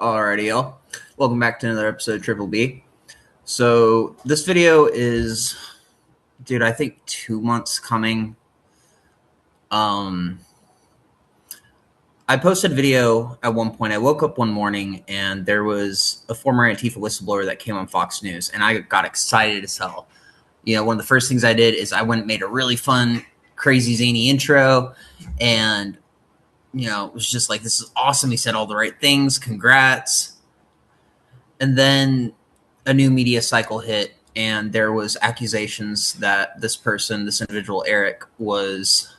Alrighty, y'all. Welcome back to another episode of Triple B. So this video is, dude, I think 2 months coming. I posted a video at one point. I woke up one morning and there was a former Antifa whistleblower that came on Fox News, and I got excited as hell. You know, one of the first things I did is I went and made a really fun, crazy, zany intro, and you know, it was just like, this is awesome. He said all the right things. Congrats. And then a new media cycle hit, and there was accusations that this person, this individual, Erick, was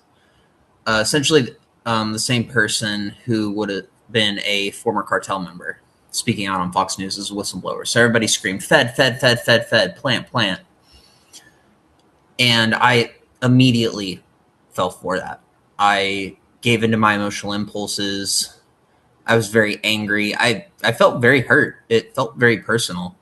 essentially the same person who would have been a former cartel member speaking out on Fox News as a whistleblower. So everybody screamed, Fed, Fed, Fed, Fed, Fed, plant, plant. And I immediately fell for that. I gave into my emotional impulses. I was very angry. I felt very hurt. It felt very personal.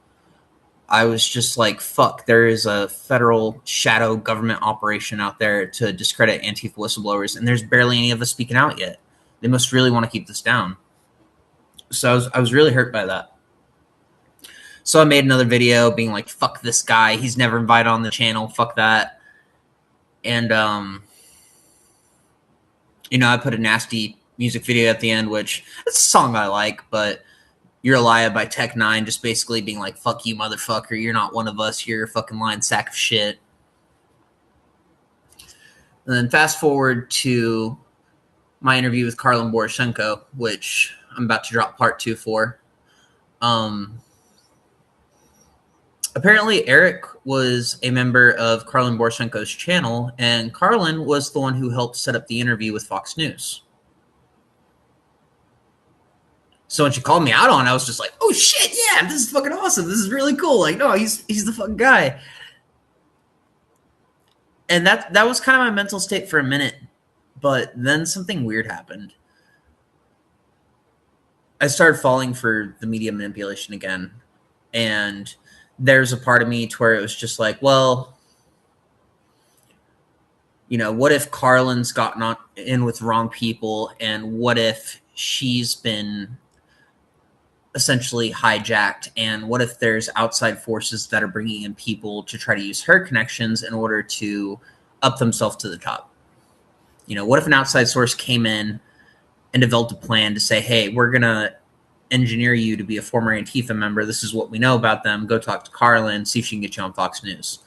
I was just like, fuck, there is a federal shadow government operation out there to discredit Antifa whistleblowers, and there's barely any of us speaking out yet. They must really want to keep this down. So I was really hurt by that. So I made another video being like, fuck this guy. He's never invited on the channel. Fuck that. And, you know, I put a nasty music video at the end, which it's a song I like, but You're a Liar by Tech 9, just basically being like, fuck you, motherfucker. You're not one of us. You're a fucking lying sack of shit. And then fast forward to my interview with KARLYN BORYSENKO, which I'm about to drop part 2 for. Apparently, Erick was a member of KARLYN BORYSENKO's channel, and KARLYN was the one who helped set up the interview with Fox News. So when she called me out on it, I was just like, oh shit, yeah, this is fucking awesome. This is really cool. Like, no, he's the fucking guy. And that was kind of my mental state for a minute, but then something weird happened. I started falling for the media manipulation again, and there's a part of me to where it was just like, well, you know, what if KARLYN's gotten in with wrong people, and what if she's been essentially hijacked, and what if there's outside forces that are bringing in people to try to use her connections in order to up themselves to the top? You know, what if an outside source came in and developed a plan to say, hey, we're going to engineer you to be a former Antifa member. This is what we know about them. Go talk to KARLYN, see if she can get you on Fox News.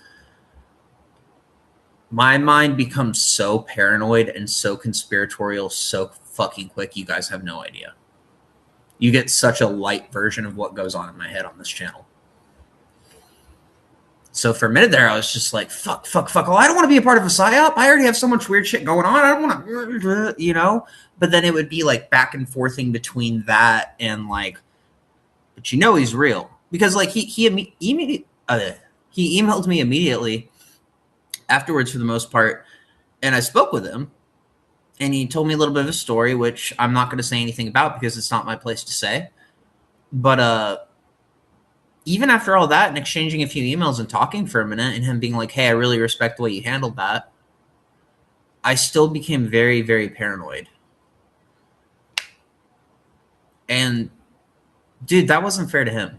My mind becomes so paranoid and so conspiratorial so fucking quick, you guys have no idea. You get such a light version of what goes on in my head on this channel. So for a minute there, I was just like, fuck. Oh, I don't want to be a part of a psyop. I already have so much weird shit going on. I don't want to, you know? But then it would be like back and forthing between that and like, but you know he's real. Because like he emailed me immediately afterwards for the most part, and I spoke with him, and he told me a little bit of a story, which I'm not going to say anything about because it's not my place to say. But even after all that and exchanging a few emails and talking for a minute and him being like, hey, I really respect the way you handled that, I still became very, very paranoid. And dude, that wasn't fair to him.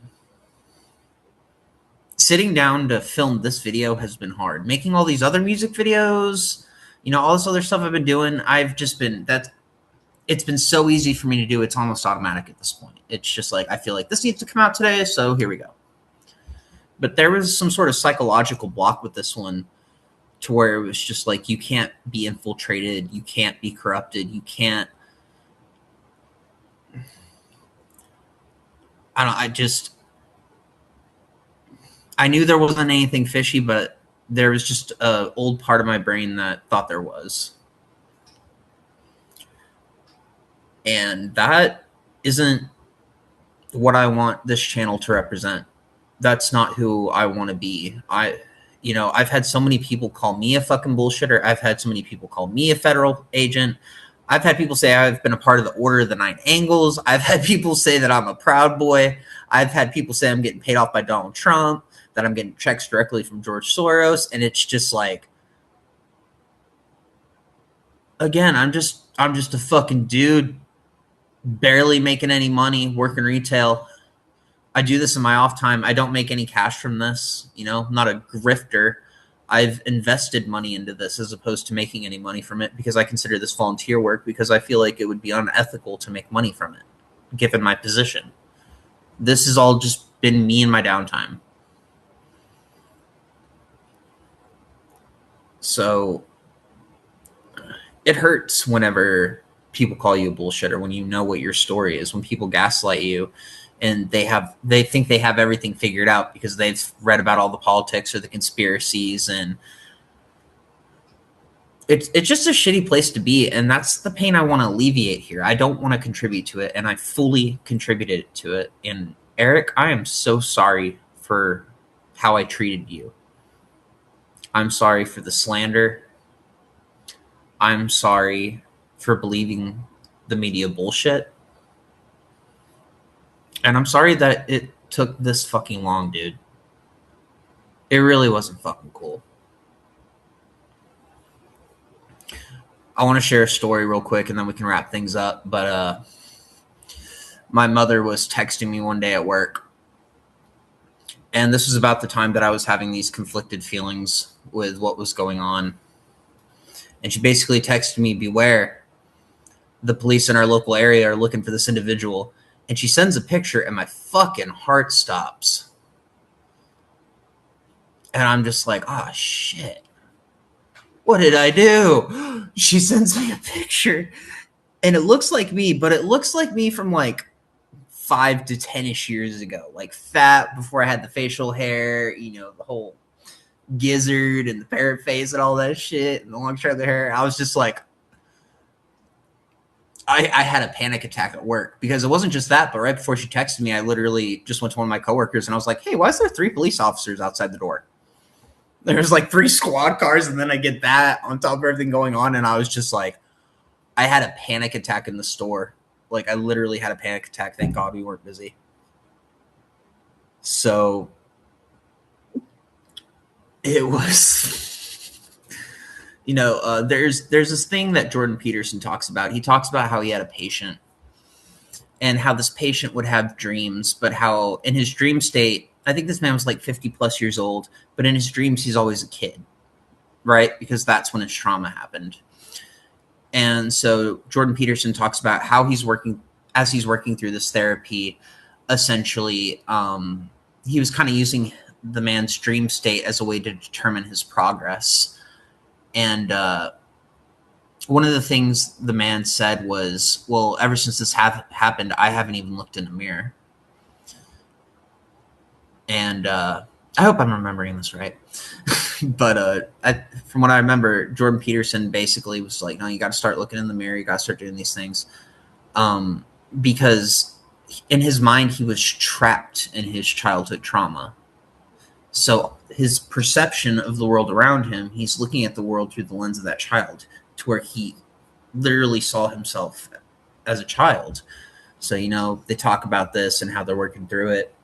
Sitting down to film this video has been hard. Making all these other music videos, you know, all this other stuff I've been doing, it's been so easy for me to do. It's almost automatic at this point. It's just like, I feel like this needs to come out today, so here we go. But there was some sort of psychological block with this one to where it was just like, you can't be infiltrated, you can't be corrupted, you can't. I knew there wasn't anything fishy, but there was just an old part of my brain that thought there was. And that isn't what I want this channel to represent. That's not who I want to be. I've had so many people call me a fucking bullshitter. I've had so many people call me a federal agent. I've had people say I've been a part of the Order of the Nine Angles. I've had people say that I'm a Proud Boy. I've had people say I'm getting paid off by Donald Trump, that I'm getting checks directly from George Soros. And it's just like, again, I'm just a fucking dude barely making any money, working retail. I do this in my off time. I don't make any cash from this. I'm not a grifter. I've invested money into this as opposed to making any money from it because I consider this volunteer work because I feel like it would be unethical to make money from it, given my position. This has all just been me in my downtime. So it hurts whenever people call you a bullshitter, when you know what your story is, when people gaslight you and they think they have everything figured out because they've read about all the politics or the conspiracies, and it's just a shitty place to be. And that's the pain I want to alleviate here. I don't want to contribute to it, and I fully contributed to it. And Erick, I am so sorry for how I treated you. I'm sorry for the slander. I'm sorry for believing the media bullshit. And I'm sorry that it took this fucking long, dude. It really wasn't fucking cool. I want to share a story real quick and then we can wrap things up. But my mother was texting me one day at work. And this was about the time that I was having these conflicted feelings with what was going on. And she basically texted me, "Beware. The police in our local area are looking for this individual." And she sends a picture and my fucking heart stops. And I'm just like, oh, shit. What did I do? She sends me a picture and it looks like me, but it looks like me from like 5 to 10-ish years ago. Like fat before I had the facial hair, the whole gizzard and the parrot face and all that shit and the long curly hair. I was just like, I had a panic attack at work because it wasn't just that, but right before she texted me, I literally just went to one of my coworkers and I was like, "Hey, why is there 3 police officers outside the door?" There's like 3 squad cars, and then I get that on top of everything going on, and I was just like, I had a panic attack in the store. Like, I literally had a panic attack. Thank God we weren't busy. So it was, there's this thing that Jordan Peterson talks about. He talks about how he had a patient and how this patient would have dreams, but how in his dream state, I think this man was like 50 plus years old, but in his dreams, he's always a kid, right? Because that's when his trauma happened. And so Jordan Peterson talks about how he's working through this therapy. Essentially, he was kind of using the man's dream state as a way to determine his progress. And one of the things the man said was, "Well, ever since this happened, I haven't even looked in the mirror." And I hope I'm remembering this right. But from what I remember, Jordan Peterson basically was like, "No, you got to start looking in the mirror. You got to start doing these things." Because in his mind, he was trapped in his childhood trauma. So his perception of the world around him, he's looking at the world through the lens of that child, to where he literally saw himself as a child. So, they talk about this and how they're working through it.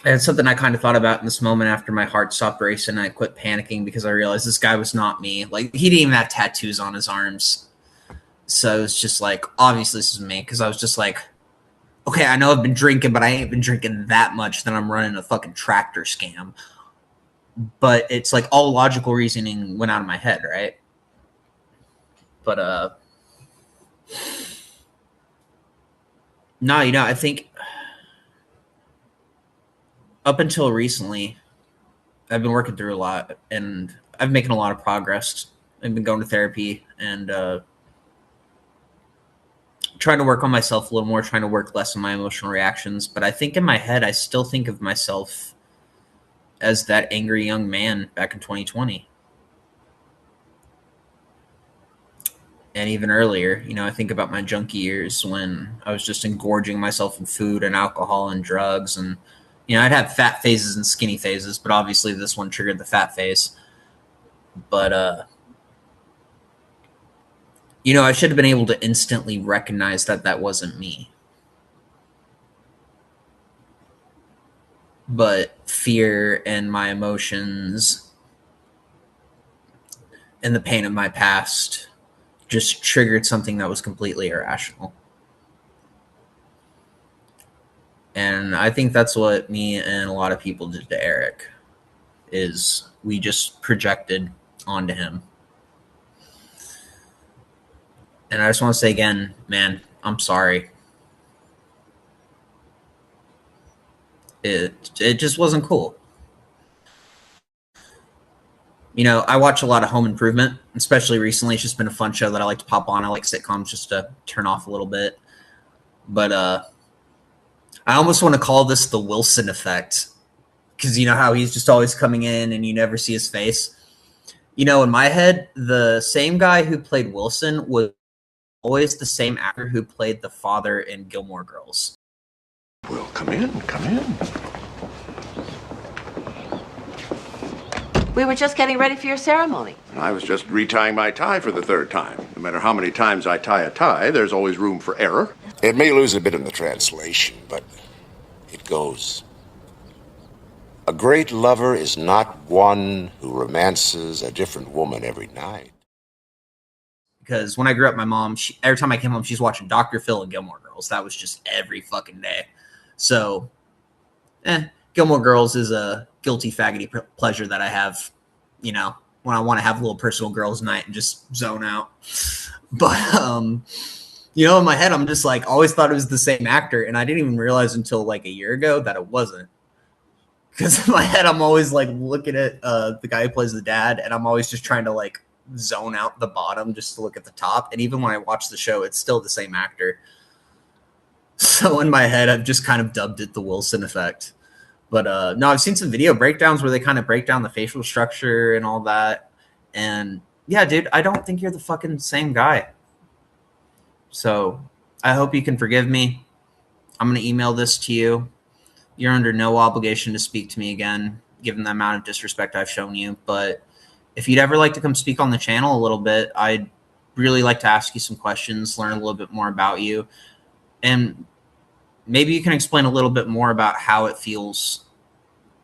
And it's something I kind of thought about in this moment after my heart stopped racing and I quit panicking because I realized this guy was not me. Like, he didn't even have tattoos on his arms. So it's just like, obviously this is me, because I was just like, okay, I know I've been drinking, but I ain't been drinking that much that I'm running a fucking tractor scam. But it's like all logical reasoning went out of my head, right? But no, I think up until recently, I've been working through a lot, and I've been making a lot of progress. I've been going to therapy and trying to work on myself a little more, trying to work less on my emotional reactions. But I think in my head, I still think of myself as that angry young man back in 2020. And even earlier, I think about my junkie years when I was just engorging myself in food and alcohol and drugs. And, I'd have fat phases and skinny phases, but obviously this one triggered the fat phase. But, I should have been able to instantly recognize that that wasn't me. But fear and my emotions and the pain of my past just triggered something that was completely irrational. And I think that's what me and a lot of people did to Erick, is we just projected onto him. And I just want to say again, man, I'm sorry. It just wasn't cool. You know, I watch a lot of Home Improvement, especially recently. It's just been a fun show that I like to pop on. I like sitcoms just to turn off a little bit. But I almost want to call this the Wilson effect, because you know how he's just always coming in and you never see his face. You know, in my head, the same guy who played Wilson was always the same actor who played the father in Gilmore Girls. Well, come in, come in. We were just getting ready for your ceremony. I was just retying my tie for the third time. No matter how many times I tie a tie, there's always room for error. It may lose a bit in the translation, but it goes. A great lover is not one who romances a different woman every night. Because when I grew up, my mom, every time I came home, she's watching Dr. Phil and Gilmore Girls. That was just every fucking day. So, Gilmore Girls is a guilty faggoty pleasure that I have, you know, when I want to have a little personal girls' night and just zone out. But, you know, in my head, I'm just like, always thought it was the same actor. And I didn't even realize until like a year ago that it wasn't. Because in my head, I'm always like looking at the guy who plays the dad, and I'm always just trying to like zone out the bottom just to look at the top. And even when I watch the show, it's still the same actor. So in my head, I've just kind of dubbed it the Wilson effect. But no, I've seen some video breakdowns where they kind of break down the facial structure and all that. And yeah, dude, I don't think you're the fucking same guy. So I hope you can forgive me. I'm going to email this to you. You're under no obligation to speak to me again, given the amount of disrespect I've shown you. But if you'd ever like to come speak on the channel a little bit, I'd really like to ask you some questions, learn a little bit more about you. And maybe you can explain a little bit more about how it feels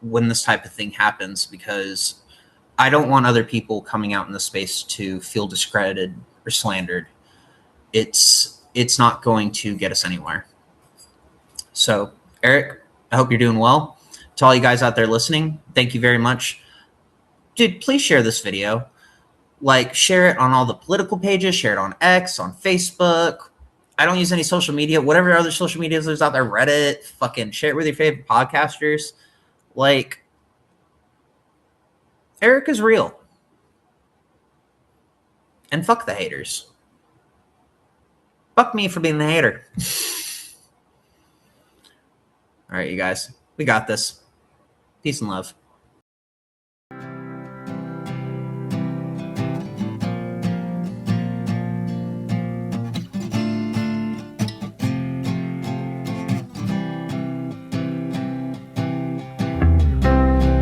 when this type of thing happens, because I don't want other people coming out in the space to feel discredited or slandered. It's not going to get us anywhere. So, Erick, I hope you're doing well. To all you guys out there listening, thank you very much. Dude, please share this video. Like, share it on all the political pages, share it on X, on Facebook. I don't use any social media. Whatever other social media there's out there, Reddit, fucking share it with your favorite podcasters. Like, Erick is real. And fuck the haters. Fuck me for being the hater. All right, you guys. We got this. Peace and love.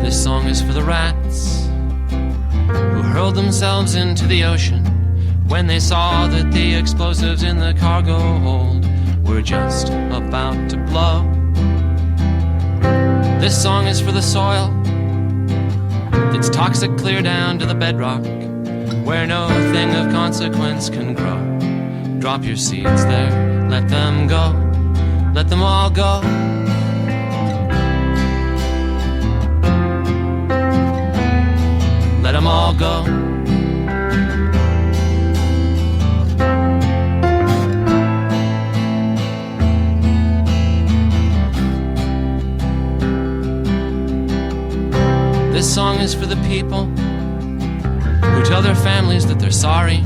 This song is for the rats who hurled themselves into the ocean when they saw that the explosives in the cargo hold were just about to blow. This song is for the soil that's toxic clear down to the bedrock, where no thing of consequence can grow. Drop your seeds there, let them go, let them all go. Let them all go. This song is for the people who tell their families that they're sorry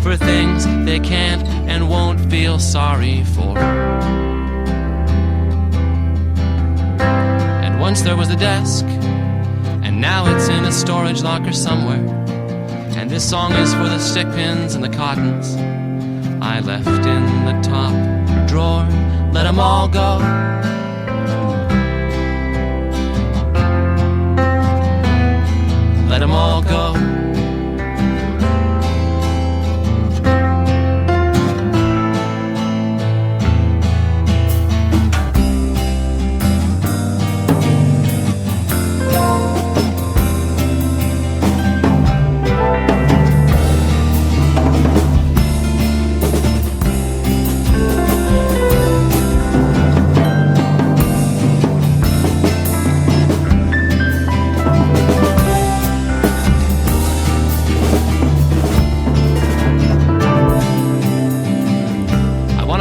for things they can't and won't feel sorry for. And once there was a desk, and now it's in a storage locker somewhere. And this song is for the stick pins and the cottons I left in the top drawer. Let them all go. Let them all go.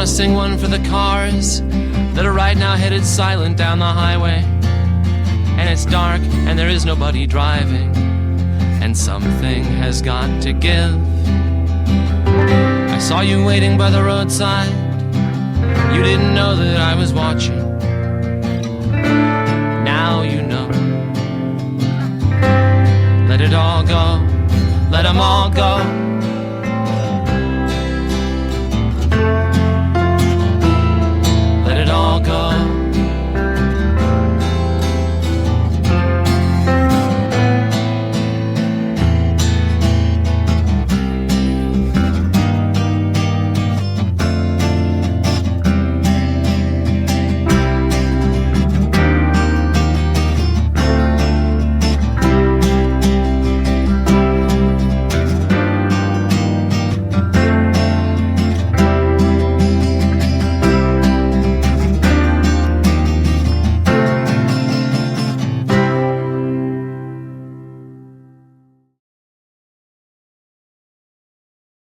sing one for the cars that are right now headed silent down the highway. And it's dark and there is nobody driving, and something has got to give. I saw you waiting by the roadside. You didn't know that I was watching. Now you know. Let it all go. Let 'em all go.